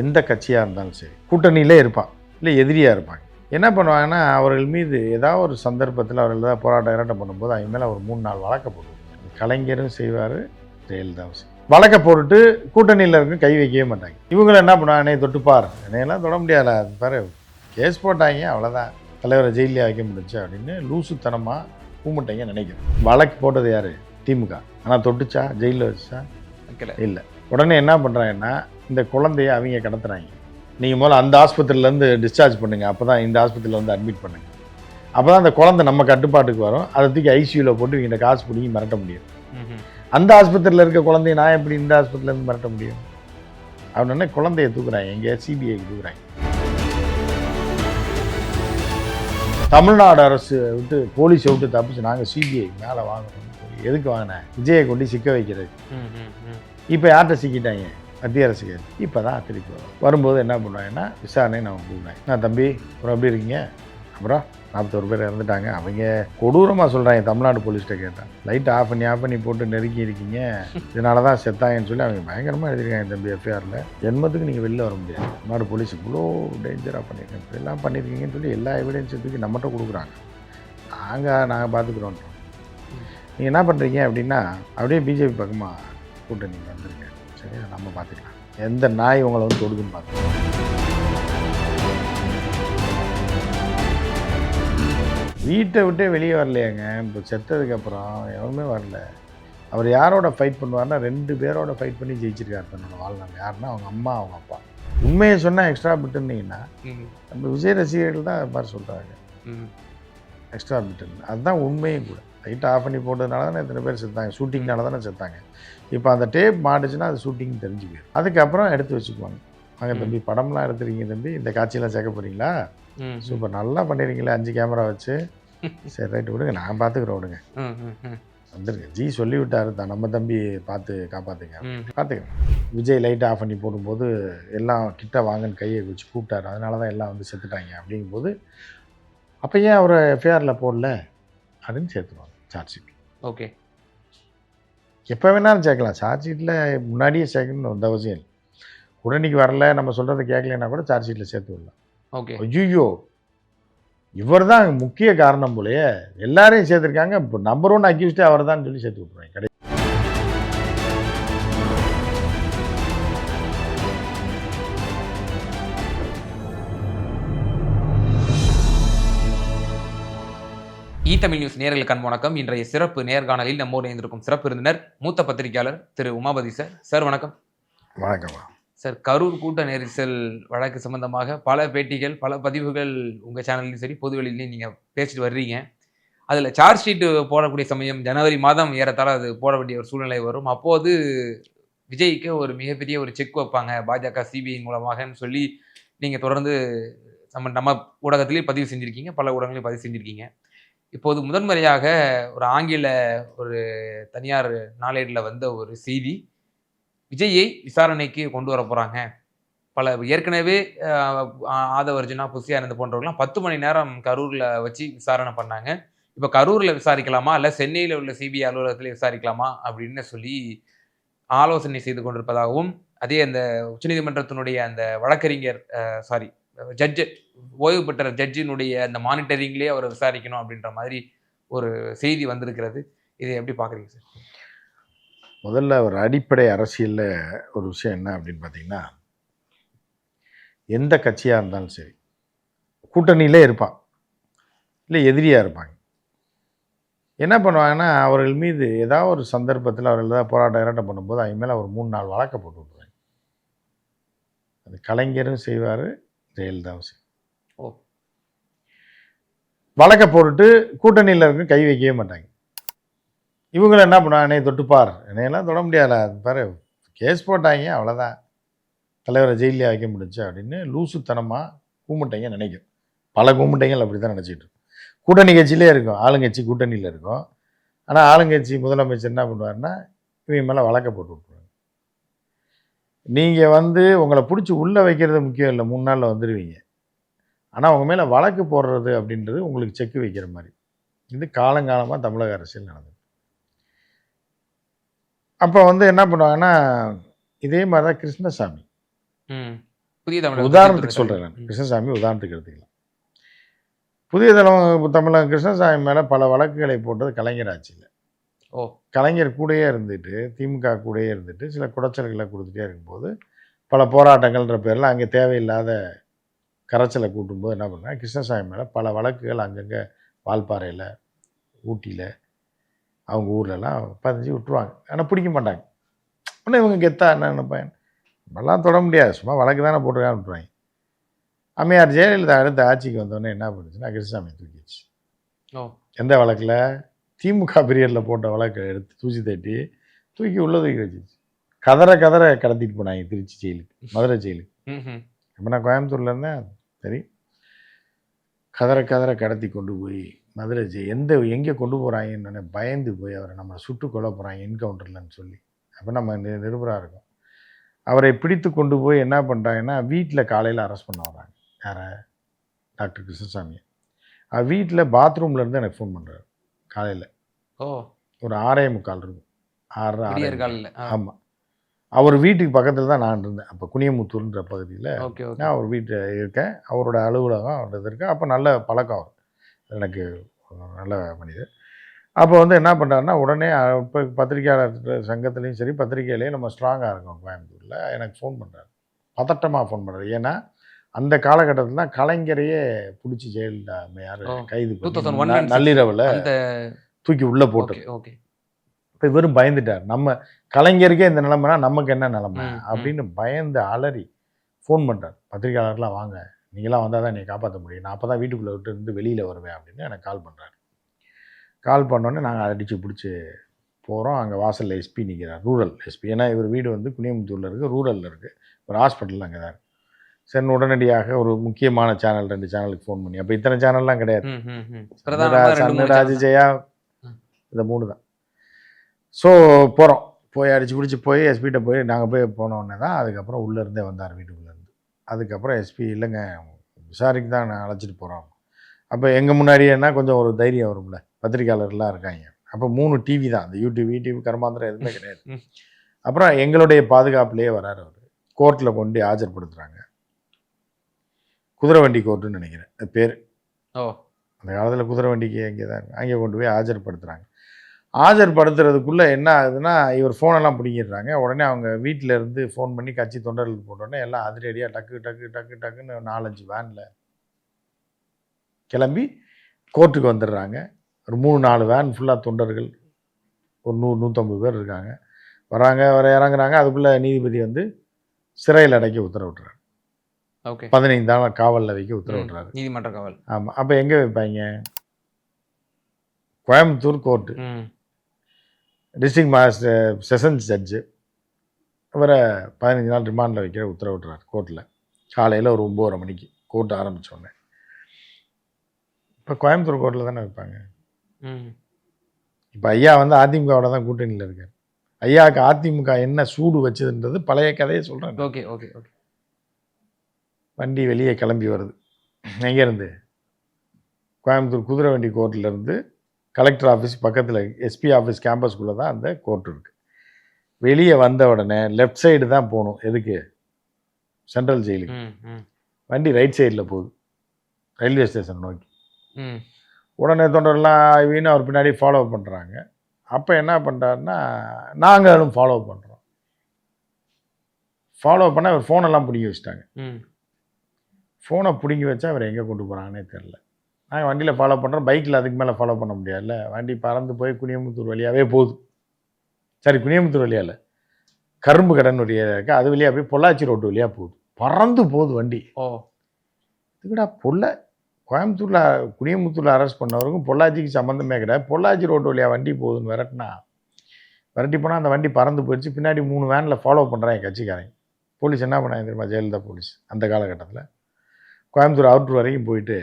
எந்த கட்சியாக இருந்தாலும் சரி கூட்டணியிலே இருப்பான், இல்லை எதிரியாக இருப்பாங்க. என்ன பண்ணுவாங்கன்னா, அவர்கள் மீது ஏதாவது ஒரு சந்தர்ப்பத்தில் அவர்கள் ஏதாவது போராட்டம் பண்ணும்போது அவங்க மேலே ஒரு 3-4 வழக்க போடுவாங்க. கலைஞரும் செய்வார், ஜெயலலிதாவும் செய்வார். வழக்க போட்டுட்டு கூட்டணியில் இருக்க கை வைக்கவே மாட்டாங்க. இவங்களும் என்ன பண்ணுவாங்க, என்னை தொட்டுப்பார், என்னையெல்லாம் தொட முடியாத பாரு, கேஸ் போட்டாங்க அவ்வளோதான், தலைவரை ஜெயிலே வைக்க முடிஞ்சு அப்படின்னு லூசுத்தனமாக கூமுட்டைங்க நினைக்கிறேன். வழக்கு போட்டது யார்? திமுக. ஆனால் தொட்டுச்சா, ஜெயிலில் வச்சா? இல்லை. உடனே என்ன பண்ணுறாங்கன்னா, இந்த குழந்தைய அவங்க கடத்துறாங்க. நீங்கள் முதல்ல அந்த ஆஸ்பத்திரியிலேருந்து டிஸ்சார்ஜ் பண்ணுங்கள், அப்போ தான் இந்த ஆஸ்பத்திரியில் வந்து அட்மிட் பண்ணுங்கள், அப்போ தான் அந்த குழந்தை நம்ம கட்டுப்பாட்டுக்கு வரும். அதை தூக்கி ஐசியூவில் போட்டு இவங்க காசு பிடிங்கி மிரட்ட முடியும். அந்த ஆஸ்பத்திரியில் இருக்க குழந்தைய நான் எப்படி இந்த ஆஸ்பத்திரியிலேருந்து மிரட்ட முடியும்? அவனே குழந்தைய தூக்குறாங்க, எங்கே சிபிஐக்கு தூக்குறாங்க. தமிழ்நாடு அரசு விட்டு போலீஸை விட்டு தப்பிச்சு நாங்கள் சிபிஐ மேலே வாங்கணும். எதுக்கு வாங்கினேன்? விஜயை கொண்டு சிக்க வைக்கிறது. இப்போ யார்கிட்ட சிக்கிட்டாங்க? மத்திய அரசுக்கு. இப்போ தான் திருப்பி வரும்போது என்ன பண்ணுவாங்கன்னா, விசாரணை நம்ம கூப்பிடுவேன். நான் தம்பி அப்புறம் எப்படி இருக்கீங்க? அப்புறம் 41 பேர் இறந்துட்டாங்க. அவங்க கொடூரமாக சொல்கிறாங்க. தமிழ்நாடு போலீஸ்கிட்ட கேட்டேன், லைட் ஆஃப் பண்ணி போட்டு நெருக்கி இருக்கீங்க, இதனால தான் செத்தாங்கன்னு சொல்லி அவங்க பயங்கரமாக எழுதியிருக்காங்க தம்பி எஃப்ஐஆரில். ஜென்மத்துக்கு நீங்கள் வெளில வர முடியாது. தமிழ்நாடு போலீஸ் இவ்வளோ டேஞ்சராக பண்ணியிருக்கேன், இப்படிலாம் பண்ணியிருக்கீங்கன்னு சொல்லி எல்லா எவிடன்ஸுக்கு நம்மகிட்ட கொடுக்குறாங்க. நாங்கள் பார்த்துக்குறோன்றோம். நீங்கள் என்ன பண்ணுறீங்க அப்படின்னா, அப்படியே பிஜேபி பக்கமாக கூட்டணி வந்துருங்க, சரியா, நம்ம பார்த்துக்கலாம். எந்த நாய் உங்களை வந்து தொடுக்குன்னு பார்த்துக்கலாம். வீட்டை விட்டே வெளியே வரலையாங்க. இப்போ செத்ததுக்கப்புறம் எவனுமே வரல. அவர் யாரோட ஃபைட் பண்ணுவார்னா 2 பேரோட ஃபைட் பண்ணி ஜெயிச்சிருக்காரு தன்னோட வாழ்நாள். யாருன்னா அவங்க அம்மா, அவங்க அப்பா. உண்மையை சொன்னால் எக்ஸ்ட்ரா பிட்டுன்னீங்கன்னா, நம்ம விஜய் ரசிகர்கள் தான் அது மாதிரி சொல்கிறாங்க, எக்ஸ்ட்ரா பிட்டுன்னு. அதுதான் உண்மையும் கூட. லைட் ஆஃப் பண்ணி போட்டதுனால தானே இத்தனை பேர் செத்தாங்க, ஷூட்டிங்னால தானே செத்தாங்க. இப்போ அந்த டேப் மாட்டுச்சுன்னா அது ஷூட்டிங் தெரிஞ்சு போயிடும். அதுக்கப்புறம் எடுத்து வச்சுக்குவாங்க. வாங்க தம்பி, படம்லாம் எடுத்துருக்கீங்க தம்பி, இந்த காட்சியெல்லாம் சேர்க்க போகிறீங்களா, சூப்பர், நல்லா பண்ணிடுறீங்களே 5 கேமரா வச்சு, சரி ரைட்டு விடுங்க, நான் பார்த்துக்குறேன் விடுங்க, வந்துருங்க, ஜி சொல்லி விட்டாரு தான், நம்ம தம்பி பார்த்து காப்பாற்றுங்க, பார்த்துக்கிறேன். விஜய் லைட் ஆஃப் பண்ணி போடும்போது எல்லாம் கிட்ட வாங்கன்னு கையை வச்சு கூப்பிட்டாரு, அதனால தான் எல்லாம் வந்து செத்துட்டாங்க அப்படிங்கும்போது, அப்போ ஏன் அவரை எஃப்ஐஆரில் போடல அப்படின்னு சேர்த்துருவாங்க சார்ஜ் ஷீட். ஓகே, எப்போ வேணாலும் சேர்க்கலாம். சார்ஜ் ஷீட்டில் முன்னாடியே சேர்க்கணும்னு வந்த அவசியம் இல்லை. உடனடிக்கு வரல, நம்ம சொல்கிறத கேட்கலன்னா கூட சார்ஜ் ஷீட்டில் சேர்த்து விடலாம். ஓகே, ஐயோ இவர் தான் முக்கிய காரணம் போலயே, எல்லாரையும் சேர்த்துருக்காங்க, இப்போ நம்பர் 1 அக்யூஸ்டே அவர் தான் சொல்லி சேர்த்து விட்ருவாங்க. கடை தமிழ் நியூஸ் நேயர்களுக்கு அன்பு வணக்கம். இன்றைய சிறப்பு நேர்காணலில் நம்மோடு இணைந்திருக்கும் சிறப்பு விருந்தினர் மூத்த பத்திரிகையாளர் திரு உமாபதி சார். சார் வணக்கம். வணக்கம் சார். கரூர் கூட்ட நெரிசல் வழக்கு சம்பந்தமாக பல பேட்டிகள், பல பதிவுகள் உங்கள் சேனல்லையும் சரி பொதுவெளியிலையும் நீங்கள் பேசிட்டு வர்றீங்க. அதில் சார்ஜ் ஷீட்டு போடக்கூடிய சமயம் ஜனவரி மாதம் ஏறத்தாழ அது போட வேண்டிய ஒரு சூழ்நிலை வரும். அப்போது விஜய்க்கு ஒரு மிகப்பெரிய ஒரு செக் வைப்பாங்க பாஜக சிபிஐ மூலமாகன்னு சொல்லி நீங்கள் தொடர்ந்து நம்ம ஊடகத்திலேயே பதிவு செஞ்சுருக்கீங்க, பல ஊடகங்களையும் பதிவு செஞ்சுருக்கீங்க. இப்போது முதன்முறையாக ஒரு ஆங்கில ஒரு தனியார் நாளேடில் வந்த ஒரு செய்தி, விஜயை விசாரணைக்கு கொண்டு வர போகிறாங்க. பல ஏற்கனவே ஆதவ அர்ஜுனா, புசி ஆனந்த் போன்றவர்கள்லாம் 10 மணி நேரம் கரூரில் வச்சு விசாரணை பண்ணாங்க. இப்போ கரூரில் விசாரிக்கலாமா, இல்லை சென்னையில் உள்ள சிபிஐ அலுவலகத்தில் விசாரிக்கலாமா அப்படின்னு சொல்லி ஆலோசனை செய்து கொண்டிருப்பதாகவும், அதே அந்த உச்சநீதிமன்றத்தினுடைய அந்த வழக்கறிஞர் ஜட்ஜு, ஓய்வு பெற்ற ஜட்ஜினுடைய அந்த மானிட்டரிங்லேயே அவரை விசாரிக்கணும் அப்படின்ற மாதிரி ஒரு செய்தி வந்திருக்கிறது. இதை எப்படி பார்க்குறீங்க சார்? முதல்ல ஒரு அடிப்படை அரசியலில் ஒரு விஷயம் என்ன அப்படின்னு பார்த்தீங்கன்னா, எந்த கட்சியாக இருந்தாலும் சரி கூட்டணியிலே இருப்பான், இல்லை எதிரியாக இருப்பாங்க. என்ன பண்ணுவாங்கன்னா, அவர்கள் மீது ஏதாவது ஒரு சந்தர்ப்பத்தில் அவர்கள் ஏதாவது போராட்டம் பண்ணும்போது அவங்க மேலே ஒரு 3-4 வழக்க போட்டு விட்ருவாங்க. அது கலைஞரும் செய்வார், ஜெயலலிதாவும் செய்வார். வழக்க போட்டுட்டு கூட்டணியில் இருக்க கை வைக்கவே மாட்டாங்க. இவங்களும் என்ன பண்ணுவாங்க, என்னை தொட்டுப்பார், என்னையெல்லாம் தொட முடியாத பாரு, கேஸ் போட்டாங்க அவ்வளோதான், தலைவரை ஜெயிலே வைக்க முடிஞ்சு அப்படின்னு லூசுத்தனமாக கூமுட்டைங்க நினைக்கும். பல கூமுட்டைகள் அப்படி தான் நினச்சிக்கிட்டு கூட்டணி கட்சியிலே இருக்கும், ஆளுங்கட்சி கூட்டணியில் இருக்கும். ஆனால் ஆளுங்கட்சி முதலமைச்சர் என்ன பண்ணுவார்னா, இவங்க மேலே வழக்க போட்டு விட்ருவாங்க. நீங்கள் வந்து உங்களை பிடிச்சி உள்ளே வைக்கிறது முக்கியம் இல்லை, 3 நாளில் வந்துடுவீங்க. ஆனால் அவங்க மேலே வழக்கு போடுறது அப்படின்றது உங்களுக்கு செக்கு வைக்கிற மாதிரி. இது காலங்காலமாக தமிழக அரசியல் நடந்தது. அப்போ வந்து என்ன பண்ணுவாங்கன்னா, இதே மாதிரி தான் கிருஷ்ணசாமி புதிய தமிழகம் உதாரணத்துக்கு சொல்கிறேன் நான், கிருஷ்ணசாமி உதாரணத்துக்கு எடுத்துக்கலாம். புதிய தமிழகம் கிருஷ்ணசாமி மேலே பல வழக்குகளை போட்டது கலைஞர் ஆட்சியில். ஓ, கலைஞர் கூடயே இருந்துட்டு, திமுக கூடயே இருந்துட்டு சில குடைச்சல்களை கொடுத்துட்டே இருக்கும்போது பல போராட்டங்கள்ன்ற பேரில் அங்கே தேவையில்லாத கரைச்சலை கூட்டும்போது என்ன பண்ணாங்க, கிருஷ்ணசாமி மேலே பல வழக்குகள் அங்கங்கே வால்பாறையில், ஊட்டியில், அவங்க ஊர்லலாம் பதிஞ்சு விட்டுருவாங்க. ஆனால் பிடிக்க மாட்டாங்க. ஆனால் இவங்க கெத்தா என்ன நினைப்பேன், நம்மளாம் தொட முடியாது, சும்மா வழக்கு தானே போட்டுருக்கான்னு விட்டுருவாங்க. அம்மையார் ஜெயலலிதா அடுத்த ஆட்சிக்கு வந்தோடனே என்ன பண்ணுச்சுன்னா, கிருஷ்ணசாமி தூக்கிடுச்சு. ஓ, எந்த வழக்கில்? திமுக பீரியடில் போட்ட வழக்கை எடுத்து தூசி தட்டி தூக்கி உள்ள தூக்கி வச்சிச்சு. கதற கடத்திட்டு போனாங்க திருச்சி ஜெயிலுக்கு, மதுரை ஜெயிலுக்கு. இப்போ நான் கோயம்புத்தூரில் இருந்தேன், சரி, கதற கடத்தி கொண்டு போய் மதுரை எங்கே கொண்டு போகிறாங்கன்னு பயந்து போய் அவரை நம்மளை சுட்டு கொல்ல போகிறாங்க என்கவுண்டர்லன்னு சொல்லி. அப்போ நம்ம நிருபராக இருக்கோம். அவரை பிடித்து கொண்டு போய் என்ன பண்ணுறாங்கன்னா, வீட்டில் காலையில் அரெஸ்ட் பண்ண வராங்க. யாரை? டாக்டர் கிருஷ்ணசாமி. அவர் வீட்டில் பாத்ரூம்லேருந்து எனக்கு ஃபோன் பண்ணுறாரு காலையில். ஓ, ஒரு 6:45 இருக்கும், 6:30 காலையில். ஆமாம். அவர் வீட்டுக்கு பக்கத்தில் தான் நான் இருந்தேன். அப்போ குனியமுத்தூர்ன்ற பகுதியில் நான் அவர் வீட்டில் இருக்கேன். அவரோட அலுவலகம் அவரது இருக்குது. அப்போ நல்ல பழக்கம் அவர், எனக்கு நல்ல மனிதர். அப்போ வந்து என்ன பண்ணுறாருன்னா, உடனே இப்போ பத்திரிகையாளர் சங்கத்துலேயும் சரி, பத்திரிகையிலையும் நம்ம ஸ்ட்ராங்காக இருக்கோம் கோயம்புத்தூரில். எனக்கு ஃபோன் பண்ணுறாரு, பதட்டமாக ஃபோன் பண்ணுறாரு. ஏன்னா அந்த காலகட்டத்தில் தான் கலைஞரையே பிடிச்சி ஜெயலலிதா அம்மையார் கைது பண்ணி நள்ளிரவில் தூக்கி உள்ளே போட்டு. ஓகே, இப்போ இவரும் பயந்துட்டார், நம்ம கலைஞருக்கே இந்த நிலைமைனா நமக்கு என்ன நிலைமை அப்படின்னு பயந்து அலறி ஃபோன் பண்ணுறார். பத்திரிகையாளர்லாம் வாங்க, நீங்களாம் வந்தால் தான் என்னை காப்பாற்ற முடியும், நான் அப்போ தான் வீட்டுக்குள்ளே விட்டு இருந்து வெளியில் வருவேன் அப்படின்னு எனக்கு கால் பண்ணுறாரு. கால் பண்ணோன்னே நாங்கள் அடித்து பிடிச்சி போகிறோம். அங்கே வாசலில் எஸ்பி நிற்கிறார், ரூரல் எஸ்பி. ஏன்னா இவர் வீடு வந்து குனியமுத்தூரில் இருக்குது, ரூரலில் இருக்குது. ஒரு ஹாஸ்பிட்டல் அங்கே தான். சரி, உடனடியாக ஒரு முக்கியமான சேனல் 2 சேனலுக்கு ஃபோன் பண்ணி, அப்போ இத்தனை சேனல்லாம் கிடையாது, சன்ராஜ், ஜெயா, இந்த 3 தான். ஸோ போகிறோம், போய் அடித்து பிடிச்சி போய் எஸ்பிகிட்ட போய் நாங்கள் போய் போனோடனே தான் அதுக்கப்புறம் உள்ளேருந்தே வந்தார் வீட்டுக்குள்ளேருந்து. அதுக்கப்புறம் எஸ்பி இல்லைங்க விசாரிக்கு தான் நான் அழைச்சிட்டு போகிறோம். அப்போ எங்கள் முன்னாடியேன்னா கொஞ்சம் ஒரு தைரியம் வரும்ல, பத்திரிகையாளர்லாம் இருக்காங்க. அப்போ 3 டிவி தான், அந்த யூடியூப் யூடியூப் கர்மாந்திரம் எதுவுமே கிடையாது. அப்புறம் எங்களுடைய பாதுகாப்புலேயே வராரு அவர். கோர்ட்டில் கொண்டு ஆஜர்படுத்துகிறாங்க, குதிரை வண்டி கோர்ட்டுன்னு நினைக்கிறேன் அது பேர். ஓ, அந்த காலத்தில் குதிரை வண்டிக்கு அங்கே தான் இருக்குது. அங்கே கொண்டு போய் ஆஜர்படுத்துகிறாங்க. ஆஜர்படுத்துறதுக்குள்ளே என்ன ஆகுதுன்னா, இவர் ஃபோனெல்லாம் பிடிங்கிடுறாங்க. உடனே அவங்க வீட்டில் இருந்து ஃபோன் பண்ணி கட்சி தொண்டர்களுக்கு போட்டோடனே எல்லாம் அதிரடியாக டக்குன்னு 4-5 வேனில் கிளம்பி கோர்ட்டுக்கு வந்துடுறாங்க. ஒரு 3-4 வேன் ஃபுல்லாக தொண்டர்கள், ஒரு 100-150 பேர் இருக்காங்க. வராங்க, இறங்குறாங்க. அதுக்குள்ளே நீதிபதி வந்து சிறையில் அடைக்க உத்தரவிட்டுறாரு. 15 நாள் காவலில் வைக்க உத்தரவிட்டுறாரு, நீதிமன்ற காவல். ஆமாம். அப்போ எங்கே வைப்பாங்க? Coimbatore court, district magistrate sessions judge இவரை 15 நாள் ரிமாண்டில் வைக்கிற உத்தரவிட்டுறாரு கோர்ட்டில். காலையில் ஒரு 9:30 மணிக்கு கோர்ட் ஆரம்பித்தோடனே. இப்போ கோயம்புத்தூர் கோர்ட்டில் தானே வைப்பாங்க. இப்போ ஐயா வந்து அதிமுகவோட தான் கூட்டணியில் இருக்கார். ஐயாவுக்கு அதிமுக என்ன சூடு வச்சதுன்றது பழைய கதையை சொல்கிறேன். Okay okay okay. வண்டி வெளியே கிளம்பி வருது. எங்கேருந்து? கோயம்புத்தூர் குதிரை வண்டி கோர்ட்டிலேருந்து கலெக்டர் ஆஃபீஸ் பக்கத்தில் எஸ்பி ஆஃபீஸ் கேம்பஸ்குள்ளே தான் அந்த கோர்ட் இருக்குது. வெளியே வந்த உடனே லெஃப்ட் சைடு தான் போகணும். எதுக்கு? சென்ட்ரல் ஜெயிலுக்கு. வண்டி ரைட் சைடில் போகுது, ரயில்வே ஸ்டேஷன் நோக்கி. உடனே தொண்டர்லாம் வீணு அவர் பின்னாடி ஃபாலோ பண்ணுறாங்க. அப்போ என்ன பண்ணுறாருன்னா, நாங்களும் ஃபாலோ பண்ணுறோம். ஃபாலோ பண்ண அவர் ஃபோனெல்லாம் பிடிங்கி வச்சுட்டாங்க. ஃபோனை பிடுங்கி வச்சா அவர் எங்கே கொண்டு போகிறாங்கன்னே தெரில. நாங்கள் வண்டியில் ஃபாலோ பண்ணுறோம். பைக்கில் அதுக்கு மேலே ஃபாலோ பண்ண முடியாதுல்ல. வண்டி பறந்து போய் குனியமுத்தூர் வழியாகவே போகுது. சரி, குனியமுத்தூர் வழியாக இல்லை, கரும்பு கடன் வழியாக இருக்குது, அது வழியாக போய் பொள்ளாச்சி ரோட்டு வழியாக போகுது. பறந்து போகுது வண்டி. இதுக்கடா கோயம்புத்தூரில் குனியமுத்தூரில் அரெஸ்ட் பண்ணவருக்கும் பொள்ளாச்சிக்கு சம்மந்தமே கிடையாது. பொள்ளாச்சி ரோட்டு வழியாக வண்டி போகுதுன்னு விரட்டி போனால் அந்த வண்டி பறந்து போயிடுச்சு. பின்னாடி 3 வேனில் ஃபாலோ பண்ணுறாங்க கட்சிக்காரங்க. போலீஸ் என்ன பண்ணாங்க தெரியுமா? ஜெயலலிதா போலீஸ் அந்த காலகட்டத்தில் கோயம்புத்தூர் அவுட்ரு வரைக்கும் போயிட்டு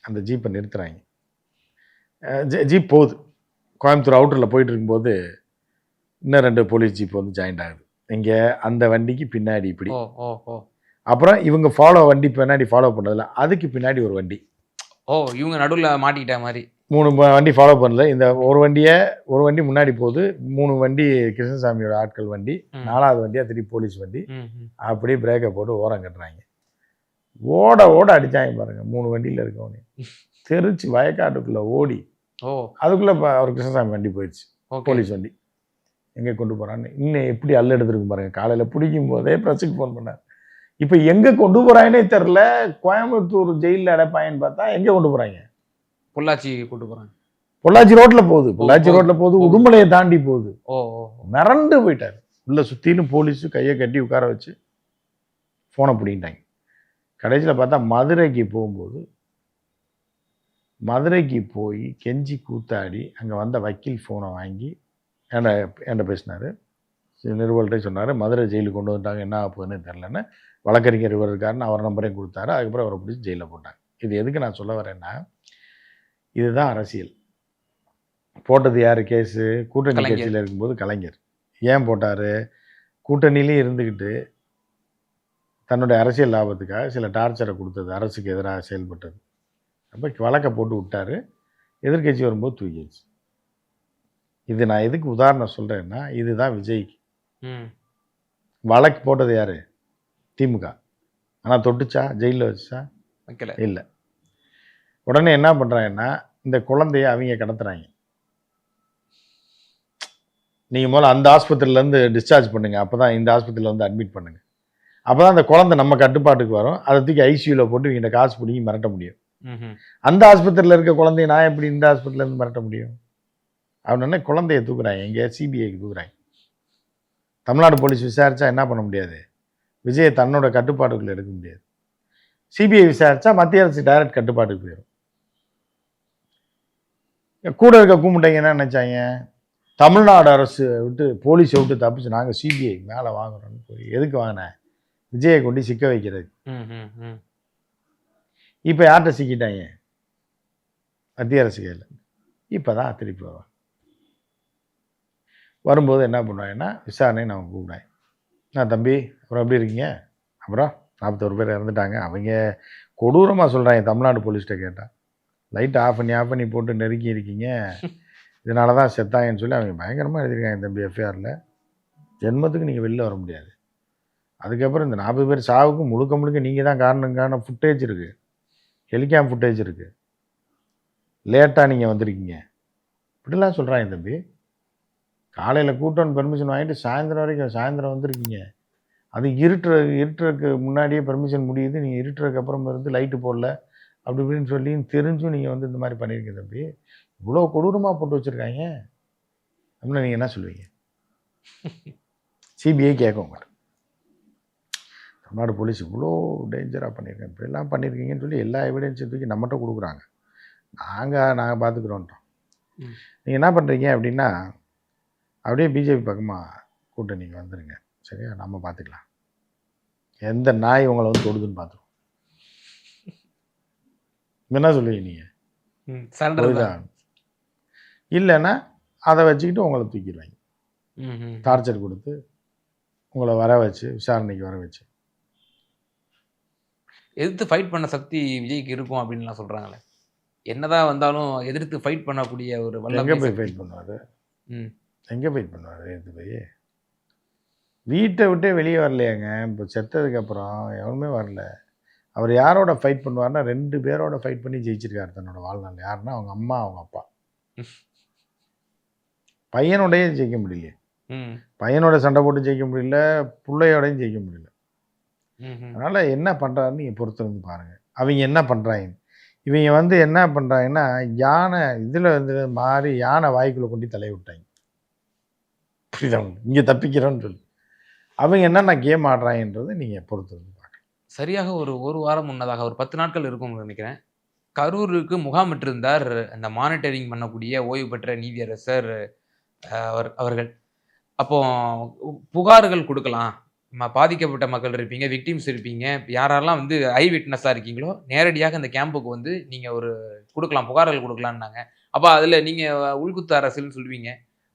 அந்த ஜீப்பை நிறுத்துகிறாங்க. ஜீப் போகுது. கோயம்புத்தூர் அவுட்டரில் போயிட்டு இருக்கும்போது இன்னும் 2 போலீஸ் ஜீப் வந்து ஜாயிண்ட் ஆகுது. இங்கே அந்த வண்டிக்கு பின்னாடி இப்படி. அப்புறம் இவங்க வண்டி பின்னாடி ஃபாலோ பண்ணதில்ல, அதுக்கு பின்னாடி ஒரு வண்டி. இவங்க நடுவில் மாட்டிக்கிட்ட மாதிரி. 3 வண்டி ஃபாலோ பண்ணல. இந்த ஒரு வண்டி முன்னாடி போகுது. 3 வண்டி கிருஷ்ணசாமியோட ஆட்கள் வண்டி. 4வது வண்டியா திருப்பி போலீஸ் வண்டி. அப்படியே பிரேக்கை போட்டு ஓரம் கட்டுறாங்க. ஓட ஓட அடிச்சாங்க பாருங்க 3 வண்டியில் இருக்கவனே. தெரிச்சு வயக்காட்டுக்குள்ள ஓடி அதுக்குள்ள அவர் கிருஷ்ணசாமி வண்டி போயிடுச்சு. போலீஸ் வண்டி எங்கே கொண்டு போறான்னு இன்னும் எப்படி அல்ல எடுத்துருக்கு பாருங்க. காலையில் பிடிக்கும் போதே பிரஸுக்கு ஃபோன் பண்ணார். இப்போ எங்கே கொண்டு போறாங்கன்னே தெரில. கோயம்புத்தூர் ஜெயிலில் அடைப்பாங்கன்னு பார்த்தா எங்கே கொண்டு போறாங்க? பொள்ளாச்சி கூட்டு போறாங்க. பொள்ளாச்சி ரோட்ல போகுது. உடுமலையை தாண்டி போகுது. மிரண்டு போயிட்டாரு. உள்ள சுத்திலும் போலீஸு கையை கட்டி உட்கார வச்சு போனை பிடிக்கிட்டாங்க. கடைசியில் பார்த்தா மதுரைக்கு போய் கெஞ்சி கூத்தாடி அங்கே வந்த வக்கீல் ஃபோனை வாங்கி என்கிட்ட பேசினார். நிருபர்கிட்ட சொன்னார், மதுரை ஜெயிலுக்கு கொண்டு வந்துட்டாங்க, என்ன ஆகுதுன்னு தெரிலன்னு. வழக்கறிஞர் இவர் இருக்காருன்னு அவர் நம்பரையும் கொடுத்தாரு. அதுக்கப்புறம் அவரை பிடிச்சி ஜெயிலில் போட்டாங்க. இது எதுக்கு நான் சொல்ல வரேன்னா, இதுதான் அரசியல். போட்டது யார் கேஸு? கூட்டணி கட்சியில் இருக்கும்போது கலைஞர். ஏன் போட்டார்? கூட்டணியிலையும் இருந்துக்கிட்டு தன்னுடைய அரசியல் லாபத்துக்காக சில டார்ச்சரை கொடுத்தது, அரசுக்கு எதிராக செயல்பட்டது. அப்போ வழக்கை போட்டு விட்டார். எதிர்கட்சி வரும்போது தூக்கிடுச்சு. இது நான் எதுக்கு உதாரணம் சொல்கிறேன்னா, இதுதான் விஜய்க்கு. வழக்கு போட்டது யார்? திமுக. ஆனால் தொட்டுச்சா? ஜெயிலில் வச்சா? இல்லை. உடனே என்ன பண்ணுறாங்கன்னா, இந்த குழந்தைய அவங்க கடத்துறாங்க. நீங்கள் முதல்ல அந்த ஆஸ்பத்திரியிலேருந்து டிஸ்சார்ஜ் பண்ணுங்கள், அப்போ தான் இந்த ஆஸ்பத்திரியில் வந்து அட்மிட் பண்ணுங்கள். அப்போ தான் அந்த குழந்தை நம்ம கட்டுப்பாட்டுக்கு வரும். அதை தூக்கி ஐசியூவில் போட்டு இவங்க காசு பிடிங்கி மிரட்ட முடியும். அந்த ஆஸ்பத்திரியில் இருக்க குழந்தைய நான் எப்படி இந்த ஆஸ்பத்திரியிலேருந்து மிரட்ட முடியும்? அவனே குழந்தைய தூக்குறாங்க. எங்கே? சிபிஐக்கு தூக்குறாங்க. தமிழ்நாடு போலீஸ் விசாரித்தா என்ன பண்ண முடியாது? விஜயை தன்னோட கட்டுப்பாட்டுக்குள்ளே எடுக்க முடியாது. சிபிஐ விசாரித்தா மத்திய அரசு டைரக்ட் கட்டுப்பாட்டுக்கு போயிடும். கூட இருக்க கூமுட்டைங்க என்ன நினச்சாங்க? தமிழ்நாடு அரசு விட்டு போலீஸை விட்டு தப்பிச்சு நாங்கள் சிபிஐ மேலே வாங்குறோன்னு போய் எதுக்கு வாங்கினேன்? விஜயை கொண்டு சிக்க வைக்கிறது. இப்போ யார்கிட்ட சிக்கிட்டாங்க? மத்திய அரசு கையில். இப்போ தான் திருப்பி வருவாங்க. வரும்போது என்ன பண்ணுவாங்கன்னா, விசாரணை நம்ம கூப்பிடுவேன். நான் தம்பி அப்புறம் எப்படி இருக்கீங்க? அப்புறம் 41 பேர் இறந்துட்டாங்க. அவங்க கொடூரமாக சொல்கிறாங்க. தமிழ்நாடு போலீஸ்கிட்ட கேட்டால் லைட்டை ஆஃப் பண்ணி போட்டு நெருக்கி இருக்கீங்க, இதனால தான் செத்தாங்கன்னு சொல்லி அவங்க பயங்கரமாக எழுதியிருக்காங்க தம்பி எஃப்ஐஆரில். ஜென்மத்துக்கு நீங்கள் வெளில வர முடியாது. அதுக்கப்புறம் இந்த 40 பேர் சாவுக்கு முழுக்க நீங்கள் தான் காரணங்கான ஃபுட்டேஜ் இருக்குது, ஹெலிகாம் ஃபுட்டேஜ் இருக்குது. லேட்டாக நீங்கள் வந்திருக்கீங்க இப்படிலாம் சொல்கிறாங்க தம்பி. காலையில் கூட்டம்னு பெர்மிஷன் வாங்கிட்டு சாயந்தரம் வந்திருக்கீங்க. அது இருட்டுறதுக்கு முன்னாடியே பெர்மிஷன் முடியுது, நீங்கள் இருட்டுறதுக்கு அப்புறம் இருந்து லைட்டு போடல அப்படி இப்படின்னு சொல்லி தெரிஞ்சும் நீங்கள் வந்து இந்த மாதிரி பண்ணியிருக்கீங்க தம்பி. இவ்வளோ கொடூரமாக போட்டு வச்சுருக்காங்க அப்படின்னா நீங்கள் என்ன சொல்லுவீங்க? சிபிஐ கேட்க மாட்டேன். தமிழ்நாடு போலீஸ் இவ்வளோ டேஞ்சராக பண்ணியிருக்கேன், இப்படிலாம் பண்ணியிருக்கீங்கன்னு சொல்லி எல்லா எவிடன்ஸையும் தூக்கி நம்மகிட்ட கொடுக்குறாங்க. நாங்கள் பார்த்துக்குறோன்றோம். நீங்கள் என்ன பண்ணுறீங்க அப்படின்னா, அப்படியே பிஜேபி பக்கமாக கூட்டணிக்கு வந்துடுங்க, சரியா? நம்ம பார்த்துக்கலாம். எந்த நாய் உங்களை வந்து தொடுதுன்னு பார்த்துருவோம். என்ன சொல்லுவீங்க நீங்கள்? இல்லைன்னா அதை வச்சுக்கிட்டு உங்களை தூக்கிடுவாங்க. டார்ச்சர் கொடுத்து உங்களை வர வச்சு விசாரணைக்கு வர வச்சு. எதிர்த்து ஃபைட் பண்ண சக்தி விஜய்க்கு இருக்கும் அப்படின்லாம் சொல்கிறாங்களே. என்னதான் வந்தாலும் எதிர்த்து ஃபைட் பண்ணக்கூடிய ஒரு எங்கே போய் ஃபைட் பண்ணுவார்? எங்கே ஃபைட் பண்ணுவார்? எடுத்து போய் வீட்டை விட்டே வெளியே வரலையாங்க. இப்போ செத்ததுக்கப்புறம் எவனுமே வரல. அவர் யாரோட ஃபைட் பண்ணுவார்னா 2 பேரோட ஃபைட் பண்ணி ஜெயிச்சிருக்காரு தன்னோட வாழ்நாள். யாருன்னா அவங்க அம்மா, அவங்க அப்பா. பையனோடையே ஜெயிக்க முடியலையே. பையனோட சண்டை போட்டு ஜெயிக்க முடியல, பிள்ளையோடையும் ஜெயிக்க முடியல. அதனால் என்ன பண்ணுறாருன்னு நீங்கள் பொறுத்திருந்து பாருங்கள். அவங்க என்ன பண்ணுறாங்க? இவங்க வந்து என்ன பண்ணுறாங்கன்னா, யானை இதில் வந்து மாறி யானை வாய்க்குள்ளே கொண்டு தலையை விட்டாங்க. புரியுதா? இங்கே தப்பிக்கிறோன்னு சொல்லி அவங்க என்னென்ன கேம் ஆடுறாங்கன்றதை நீங்கள் பொறுத்திருந்து பார்க்கலாம். சரியாக ஒரு வாரம் முன்னதாக ஒரு 10 நாட்கள் இருக்கும்னு நினைக்கிறேன், கரூருக்கு முகாமிட்டிருந்தார் அந்த மானிட்டரிங் பண்ணக்கூடிய ஓய்வு பெற்ற நீதியரசர் அவர்கள். அப்போ புகார்கள் கொடுக்கலாம், பாதிக்கப்பட்ட மக்கள் இருப்பீங்க, விக்டிம்ஸ் இருப்பீங்க, யாரெல்லாம் வந்து ஐ விட்னஸாக இருக்கீங்களோ நேரடியாக இந்த கேம்புக்கு வந்து நீங்கள் ஒரு கொடுக்கலாம், புகார்கள் கொடுக்கலான்னாங்க. அப்போ அதில் நீங்கள் உள்குத்து அரசியல்னு சொல்லுவீங்க,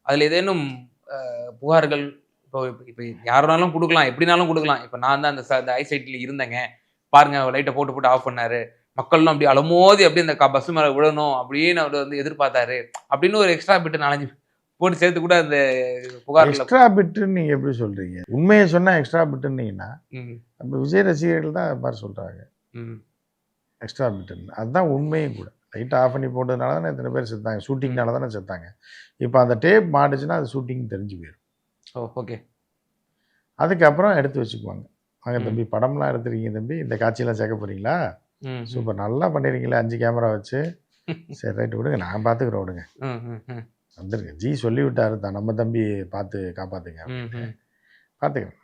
அதில் ஏதேனும் புகார்கள் இப்போ யாருனாலும் கொடுக்கலாம், எப்படினாலும் கொடுக்கலாம். இப்போ நான் தான் அந்த ஐசைட்டில் இருந்தேங்க, பாருங்க லைட்டை போட்டு ஆஃப் பண்ணாரு, மக்களும் அப்படி அலமோதி அப்படியே அந்த பஸ் மேலே விழணும் அப்படின்னு அவர் வந்து எதிர்பார்த்தாரு அப்படின்னு ஒரு எக்ஸ்ட்ரா பிட்டு 4 போட்டு சேர்த்து கூட அந்த புகார். எக்ஸ்ட்ரா பிட்டுன்னு நீங்கள் எப்படி சொல்கிறீங்க? உண்மையை சொன்னால் எக்ஸ்ட்ரா பிட்டுன்னீங்கன்னா நம்ம விஜய் ரசிகர்கள் தான் அது மாதிரி சொல்கிறாங்க எக்ஸ்ட்ரா பிட்டுன்னு. அதுதான் உண்மையும் கூட. லைட் ஆஃப் பண்ணி போட்டதுனால தானே இத்தனை பேர் செத்தாங்க, ஷூட்டிங்னால தானே செத்தாங்க. இப்போ அந்த டேப் மாட்டுச்சுன்னா அது ஷூட்டிங் தெரிஞ்சு போயிடும். ஓகே. அதுக்கப்புறம் எடுத்து வச்சுக்குவாங்க. வாங்க தம்பி, படம்லாம் எடுத்துருக்கீங்க தம்பி, இந்த காட்சியெல்லாம் சேர்க்க போகிறீங்களா? சூப்பர், நல்லா பண்ணிடுறீங்களே 5 கேமரா வச்சு. சரி ரைட்டு விடுங்க, நான் பார்த்துக்குறோம் விடுங்க, வந்துருங்க. ஜி சொல்லி விட்டாரு தான், நம்ம தம்பி பார்த்து காப்பாற்றுங்க, பார்த்துக்கிறேன்.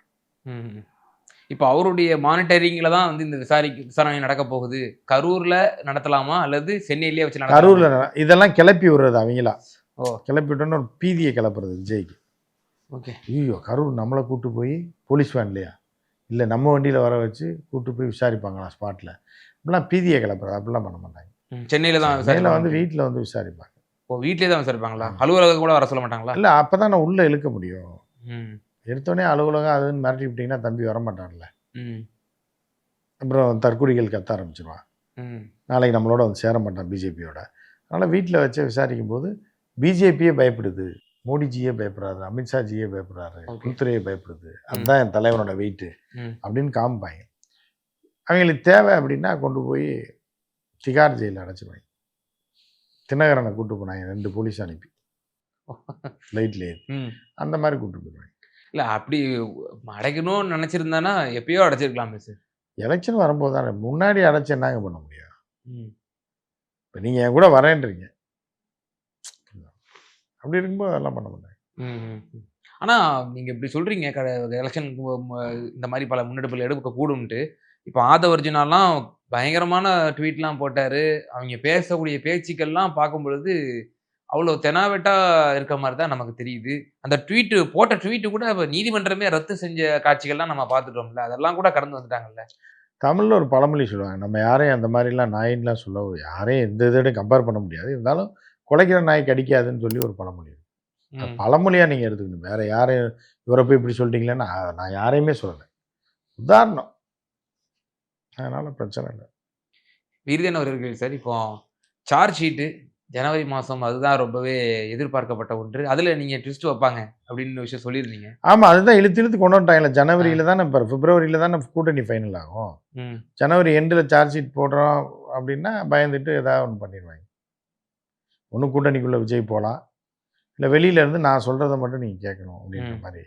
இப்போ அவருடைய மானிட்டரிங்கில் தான் வந்து இந்த விசாரணை நடக்க போகுது. கரூரில் நடத்தலாமா அல்லது சென்னையிலேயே வச்சு நடத்தலாமா? கரூரில் இதெல்லாம் கிளப்பி விடுறது அவங்களா. கிளப்பி விட்டோன்னு ஒரு பீதியை கிளப்புறது விஜய்க்கு. ஓகே. ஐயோ, கரூர் நம்மளை கூப்பிட்டு போய் போலீஸ் வேன் இல்லையா, இல்லை நம்ம வண்டியில் வர வச்சு கூப்பிட்டு போய் விசாரிப்பாங்களா ஸ்பாட்டில், இப்படிலாம் பீதியை கிளப்புறது. அப்படிலாம் பண்ண மாட்டாங்க. சென்னையில் தான் சென்னையில் வந்து வீட்டில் வந்து விசாரிப்பாங்க. வீட்டிலே தான் விசாரிப்பாங்களா? அலுவலகம் கூட வர சொல்ல மாட்டாங்களா? இல்லை, அப்போ தான் நான் உள்ளே இழுக்க முடியும். எடுத்தோடனே அலுவலகம் அதுன்னு மிரட்டி விட்டிங்கன்னா தம்பி வரமாட்டான்ல. அப்புறம் தற்குறிகள் கத்த ஆரம்பிச்சிருவான். நாளைக்கு நம்மளோட வந்து சேர மாட்டான் பிஜேபியோட. அதனால் வீட்டில் வச்சு விசாரிக்கும் போது பிஜேபியே பயப்படுது, மோடிஜியே பயப்படுறாரு, அமித்ஷாஜியே பயப்படுறாரு, உள்துறையே பயப்படுது, அதுதான் என் தலைவனோட வெயிட்டு அப்படின்னு காமிப்பாங்க. அவங்களுக்கு தேவை அப்படின்னா கொண்டு போய் திகார் ஜெயிலில் அடைச்சிருவாங்க. தினகரனை கூப்பிட்டு போனாங்க 2 போலீஸ் அனுப்பி லைட்லேயே, அந்த மாதிரி கூப்பிட்டு போயிடுவாங்க. இல்லை, அப்படி அடைக்கணும்னு நினச்சிருந்தானா எப்பயோ அடைச்சிருக்கலாமே சார். எலெக்ஷன் வரும்போது தானே. முன்னாடி அடைச்சி என்னங்க பண்ண முடியும்? இப்போ நீங்கள் என் கூட வரேன்றீங்க, அப்படி இருக்கும்போது அதெல்லாம் பண்ண மாட்டாங்க. ஆனால் நீங்கள் இப்படி சொல்கிறீங்க, எலெக்ஷனுக்கு இந்த மாதிரி பல முன்னெடுப்புகள் எடுக்க கூடும்ட்டு. இப்போ ஆதவர்ஜுனாலாம் பயங்கரமான ட்வீட்லாம் போட்டார். அவங்க பேசக்கூடிய பேச்சுக்கள்லாம் பார்க்கும் பொழுது அவ்வளோ தெனாவெட்டா இருக்க மாதிரி தான் நமக்கு தெரியுது. அந்த போட்ட ட்வீட்டு கூட நீதிமன்றமே ரத்து செஞ்ச காட்சிகள்லாம் நம்ம பார்த்துட்டோம்ல, அதெல்லாம் கூட கடந்து வந்துட்டாங்கல்ல. தமிழில் ஒரு பழமொழி சொல்லுவாங்க, நம்ம யாரையும் அந்த மாதிரிலாம் நாயின்லாம் சொல்ல, யாரையும் எந்த இதோட கம்பேர் பண்ண முடியாது, இருந்தாலும் குலைக்கிற நாய் கடிக்காதுன்னு சொல்லி ஒரு பழமொழி. பழமொழியாக நீங்கள் எடுத்துக்கணும். வேறு யாரையும் இவரை போய் இப்படி சொல்லிட்டீங்களேன்னா நான் யாரையுமே சொல்லலை, உதாரணம். அதனால் பிரச்சனை இல்லை. விருதன் அவர்கள் சார், இப்போ சார்ஜ் ஷீட்டு ஜனவரி மாதம் அதுதான் ரொம்பவே எதிர்பார்க்கப்பட்ட ஒன்று. அதில் நீங்கள் ட்விஸ்ட் வைப்பாங்க அப்படின்னு விஷயம் சொல்லியிருந்தீங்க. ஆமாம், அதுதான் இழுத்து இழுத்து கொண்டு வந்துட்டாங்களே. ஜனவரியில் தானே, இப்போ பிப்ரவரியில் தானே கூட்டணி ஃபைனல் ஆகும். ஜனவரி எண்டில் சார்ஜ் ஷீட் போடுறோம் அப்படின்னா பயந்துட்டு ஏதாவது ஒன்று பண்ணிடுவாங்க. ஒன்று கூட்டணிக்குள்ளே விஜய் போகலாம், இல்லை வெளியிலேருந்து நான் சொல்கிறத மட்டும் நீங்கள் கேட்கணும் அப்படின்ற மாதிரி.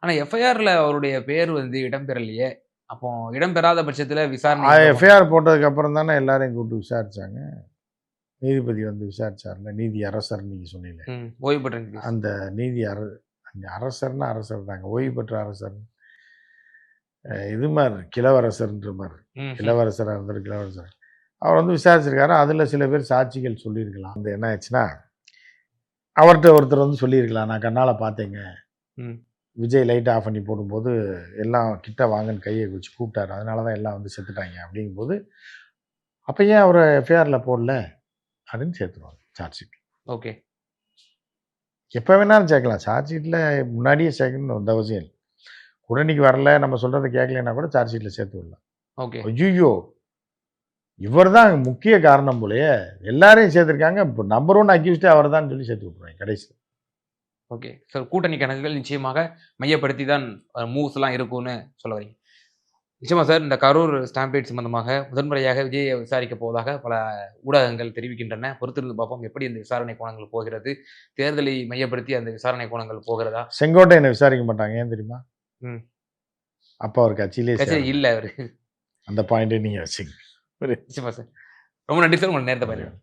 ஆனால் எஃப்ஐஆரில் அவருடைய பேர் வந்து இடம்பெறலையே. அப்போ இடம்பெறாத பட்சத்தில் விசாரணை எஃப்ஐஆர் போட்டதுக்கப்புறம் தானே எல்லாரையும் கூப்பிட்டு விசாரித்தாங்க. நீதிபதி வந்து விசாரிச்சார்ல, நீதி அரசர் நீங்கள் சொன்னீங்க, ஓய்வு பெற்ற அந்த நீதி அரசர்னா அரசர் தாங்க, ஓய்வு பெற்ற அரசர். இது மாதிரி கிழவரசர்ன்ற மாதிரி, இளவரசராக இருந்தார் கிழவரசர். அவர் வந்து விசாரிச்சிருக்காரு. அதில் சில பேர் சாட்சிகள் சொல்லியிருக்கலாம். அந்த என்ன ஆச்சுன்னா, அவர்கிட்ட ஒருத்தர் வந்து சொல்லியிருக்கலாம், நான் கண்ணால் பார்த்தேங்க, விஜய் லைட் ஆஃப் பண்ணி போடும்போது எல்லாம் கிட்ட வாங்கன்னு கையை வச்சு கூப்பிட்டாரு, அதனால தான் எல்லாம் வந்து செத்துட்டாங்க அப்படிங்கும்போது, அப்போ ஏன் அவரை எஃப்ஐஆரில் போடல அப்படின்னு சேர்த்துருவாங்க சார்ஜ் ஷீட். ஓகே, எப்போ வேணாலும் சேர்க்கலாம். சார்ஜ் ஷீட்டில் முன்னாடியே சேர்க்கணும்னு அந்த அவசியம் இல்லை. உடனடிக்கு வரல, நம்ம சொல்கிறத கேட்கலன்னா கூட சார்ஜ் ஷீட்டில் சேர்த்து விடலாம். ஓகே. ஐயோ, இவர் தான் முக்கிய காரணம் போலயே, எல்லாரையும் சேர்த்துருக்காங்க, இப்போ நம்பர் 1 அக்யூஸ்டே அவர் தான் சொல்லி சேர்த்து விட்ருவாங்க கடைசி. ஓகே சார், கூட்டணி கணக்குகள் நிச்சயமாக மையப்படுத்தி தான் மூவ்ஸ்லாம் இருக்கும்னு சொல்ல வரீங்க. நிச்சயமா சார், இந்த கரூர் ஸ்டாம்பேட் சம்பந்தமாக முதன்முறையாக விஜயை விசாரிக்க போவதாக பல ஊடகங்கள் தெரிவிக்கின்றன. பொறுத்திருந்து பார்ப்போம் எப்படி இந்த விசாரணை கோணங்கள் போகிறது. தேர்தலை மையப்படுத்தி அந்த விசாரணை கோணங்கள் போகிறதா? செங்கோட்டையனை விசாரிக்க மாட்டாங்க, ஏன் தெரியுமா? அப்போ அவர் கட்சியிலே இல்லை, அவர் அந்த பாயிண்டே நீங்கள் வச்சுங்க. நிச்சயமா சார், ரொம்ப நன்றி சார், உங்களை நேரத்தை பாருங்க.